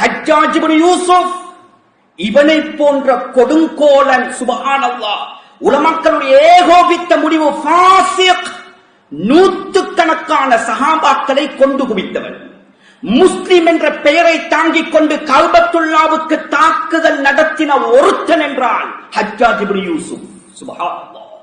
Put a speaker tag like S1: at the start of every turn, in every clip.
S1: ஹஜ்ஜாஜ் இப்னு யூசுப் இவனை போன்ற கொடுங்கோலன், சுப்ஹானல்லாஹ், உலமாக்களுடைய ஏகோபித்த முடிவு, ஃபாசிக், நூற்றுக்கணக்கான சஹாபாக்களை கொண்டு குவித்தவன், முஸ்லிம் என்ற பெயரை தாங்கிக் கொண்டு கஅபத்துல்லாவுக்கு தாக்குதல் நடத்தின ஒருத்தன் என்றால் ஹஜ்ஜாஜ் இப்னு யூசுப். சுப்ஹானல்லாஹ்,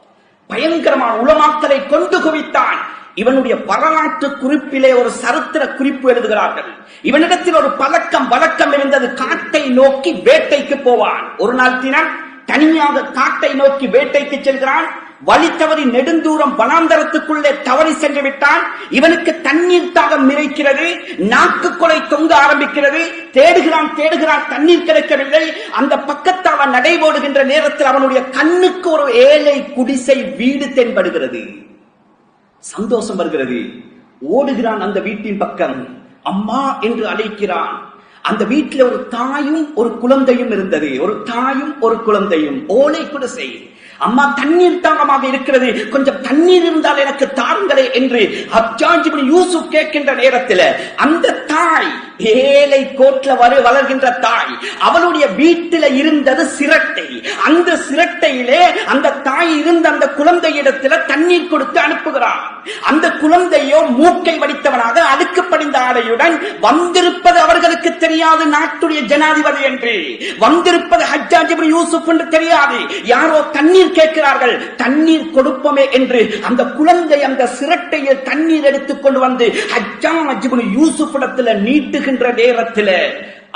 S1: பயங்கரமான உலமாக்களை கொண்டு குவித்தான். இவனுடைய வரலாற்று குறிப்பிலே ஒரு சரித்திர குறிப்பு எழுதுகிறார்கள். இவனிடத்தில் ஒரு வழக்கம் இருந்தது. காட்டை நோக்கி வேட்டைக்கு போவான். ஒரு நாள் தினம் தனியாக காட்டை நோக்கி வேட்டைக்கு செல்கிறான். வழி தவறி நெடுந்தூரம் வனாந்தரத்துக்குள்ளே தவறி சென்று விட்டான். இவனுக்கு தண்ணீர் தாகம் நிறைக்கிறது. நாக்கு கொலை தொங்க ஆரம்பிக்கிறது. தேடுகிறான், தண்ணீர் கிடைக்கவில்லை. அந்த பக்கத்தில் அவன் நடைபோடுகின்ற நேரத்தில் அவனுடைய கண்ணுக்கு ஒரு ஏழை குடிசை வீடு தென்படுகிறது. சந்தோஷம் வருகிறது. ஓடுகிறான் அந்த வீட்டின் பக்கம். அம்மா என்று அழைக்கிறான். அந்த வீட்டில் ஒரு தாயும் ஒரு குழந்தையும் இருந்தது. ஒரு தாயும் ஒரு குழந்தையும், ஓலை குடிசை. அம்மா தண்ணீர் தாகமாக இருக்கிறது, கொஞ்சம் தண்ணீர் இருந்தால் எனக்கு தாருங்களே என்று ஹஜ்ஜாஜ் இப்னு யூசுப் கேட்கின்ற நேரத்தில் அந்த தாய், ஏழை கோட்ல வளர்கின்ற தாய், அவளுடைய வீட்டில இருந்தது சிரட்டை. அந்த சிரட்டையிலே அந்த தாய் இருந்த அந்த குழந்தையிடத்துல தண்ணீர் கொடுத்து அனுப்புகிறான். அந்த குழந்தையோ மூக்கை வடித்தவனாக அடுக்கு படிந்த ஆடையுடன் வந்திருப்பது அவர்களுக்கு தெரியாது. நாட்டுடைய ஜனாதிபதி என்று வந்திருப்பது ஹஜ்ஜாஜ் இப்னு யூசுப் என்று தெரியாது. யாரோ தண்ணீர் கேட்கிறார்கள், தண்ணீர் கொடுப்போமே என்று அந்த குழந்தை அந்த சிரட்டையில் தண்ணீர் எடுத்துக் கொண்டு வந்து ஹஜ்ஜாஜ் இப்னு யூசுப் இடத்துல நீட்டுகின்ற நேரத்தில்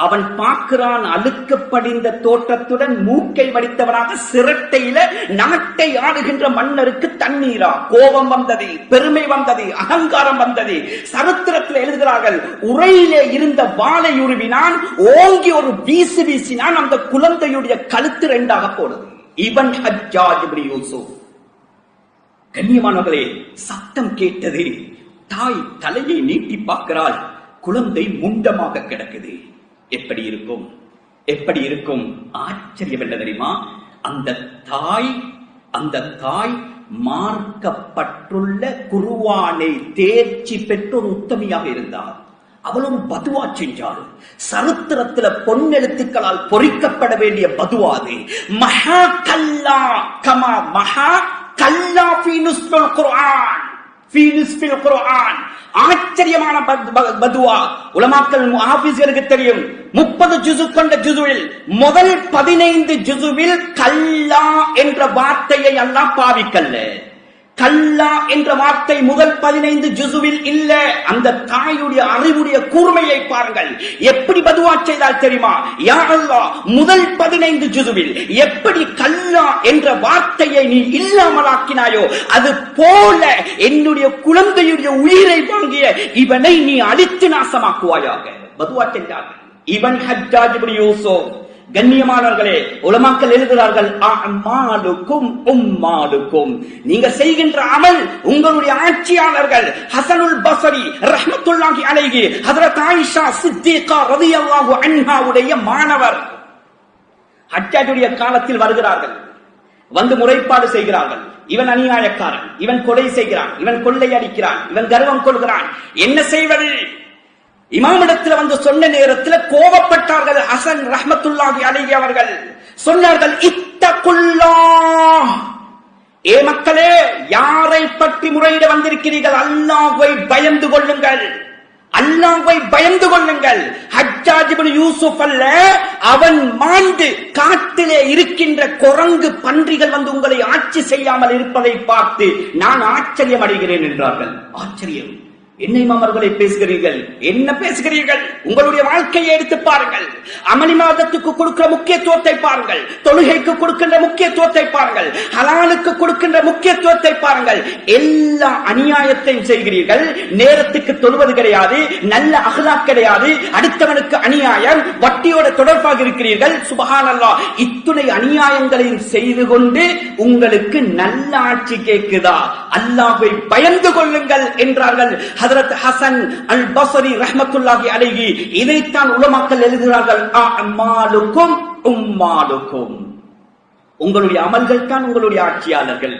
S1: அவன் பார்க்கிறான், அழுக்கு படிந்த தோட்டத்துடன் மூக்கை வடித்தவனாக சிரட்டையில நாட்டை ஆடுகின்ற மன்னருக்கு தண்ணீரா. கோபம் வந்தது, பெருமை வந்தது, அகங்காரம் வந்தது. சரித்திரத்தில் எழுதுகிறார்கள், உரையிலே இருந்த வாளை உருவினான், ஓங்கி ஒரு வீசினான். அந்த குழந்தையுடைய கழுத்து ரெண்டாக போனது. இவன் ஹஜ்ஜாஜ் இப்னு யூசுப். கண்ணியமானவர்களே, சத்தம் கேட்டது. தாய் தலையை நீட்டி பார்க்கிறாள். குழந்தை முண்டமாக கிடக்குது. எப்படி இருக்கும்? ஆச்சரியம் என்ன தெரியுமா? அந்த தாய் மார்க்கப்பட்டுள்ள குர்ஆனை தேர்ச்சி பெற்ற ஒரு உத்தமியாக இருந்தார். அவளும் பதுவா செஞ்சாள். சரித்திரத்தில் பொன்னெழுத்துக்களால் பொறிக்கப்பட வேண்டிய பதுவா அது. மஹா கல்லா கமா மஹா கல்லா ஃபீ நுஸ்ஃபில் குர்ஆன். ஆச்சரியமான பதுவா. உலமாக்கள் ஹாஃபிஸ்களுக்கு தெரியும். 30 ஜுஸு கொண்ட ஜுஸுவில் முதல் 15 ஜுஸுவில் கல்லா என்ற வார்த்தையை அல்லாஹ் பாவிக்கல்ல. கல்லா என்ற வார்த்தை முதல் 15 ஜுஸுவில் இல்ல. அந்த தாயுடைய அறிவுடைய கூர்மையை பாருங்கள். எப்படி பதுவா செய்தால் தெரியுமா? யா அல்லாஹ், முதல் 15 ஜுஸுவில் எப்படி கல்லா என்ற வார்த்தையை நீ இல்லாமலாக்கினாயோ அது போல என்னுடைய குழந்தையுடைய உயிரை வாங்கிய இவனை நீ அழித்து நாசமாக்குவாயாக. பதுவா செய்தார்கள். இவன் ஹஜ்ஜாஜ் இப்னு யூசுப். கண்ணியமானவர்களே, உலமாக்கள் எழுதுகிறார்கள், அமாலுக்கும் உம்மாலுக்கும், நீங்க செய்கின்ற அமல் உங்களுடைய ஆட்சியாளர்கள். ஹசனுல் பஸ்ரி ரஹ்மத்துல்லாஹி அலைஹி ஹஜ்ரத் ஆயிஷா சித்திகா ரலியல்லாஹு அன்ஹாவுடைய மாணவர் ஹஜ்ஜாஜுடைய காலத்தில் வருகிறார்கள். வந்து முறைப்பாடு செய்கிறார்கள். இவன் அநியாயக்காரன், இவன் கொலை செய்கிறான், இவன் கொள்ளை அடிக்கிறான், இவன் கர்வம் கொள்கிறான், என்ன செய்வது? இமாமிடத்தில் வந்து சொன்ன நேரத்தில் கோபப்பட்டார்கள். ஹசன் ரஹ்மத்துல்லாஹி அலைஹி அவர்கள் சொன்னார்கள், இத்தகுல்லாஹ், ஏ மக்களே, யாரை பற்றி முறையிட வந்திருக்கிறீர்கள்? அல்லாஹ்வை பயந்து கொள்ளுங்கள், அல்லாஹ்வை பயந்து கொள்ளுங்கள். ஹஜ்ஜாஜ் இப்னு யூசுப் அல்ல, அவன் மாண்டு காட்டிலே இருக்கின்ற குரங்கு பன்றிகள் வந்து உங்களை ஆட்சி செய்யாமல் இருப்பதை பார்த்து நான் ஆச்சரியம் அடைகிறேன் என்றார்கள். ஆச்சரியம். என்ன இமாமர்களை பேசுகிறீர்கள்? என்ன பேசுகிறீர்கள்? உங்களுடைய வாழ்க்கையை எடுத்து பாருங்கள். அமளி மாதத்துக்கு கொடுக்கிற முக்கியத்துவத்தை பாருங்கள். தொழுகைக்கு கொடுக்கின்ற முக்கியத்துவத்தை பாருங்கள். ஹலாலுக்கு கொடுக்கின்ற முக்கியத்துவத்தை பாருங்கள். எல்லா அநியாயத்தையும் செய்கிறீர்கள். நேரத்துக்கு தொழுவது கிடையாது, நல்ல அஹ்லாக் கிடையாது, அடுத்தவனுக்கு அநியாயம், வட்டியோட தொடர்பாக இருக்கிறீர்கள். சுப்ஹானல்லாஹ், இத்துணை அநியாயங்களையும் செய்து கொண்டு உங்களுக்கு நல்ல ஆட்சி கேட்குதா? அல்லாஹ்வை பயந்து கொள்ளுங்கள் என்றார்கள் ஹஜ்ரத் ஹசன் அல் பஸ்ரி ரஹ்மத்துல்லாஹி அலைஹி. இதைத்தான் உலமாக்கள் எழுதுகிறார்கள், அமாலுக்கும் உம்மாலுக்கும், உங்களுடைய அமல்கள் தான் உங்களுடைய ஆட்சியாளர்கள்.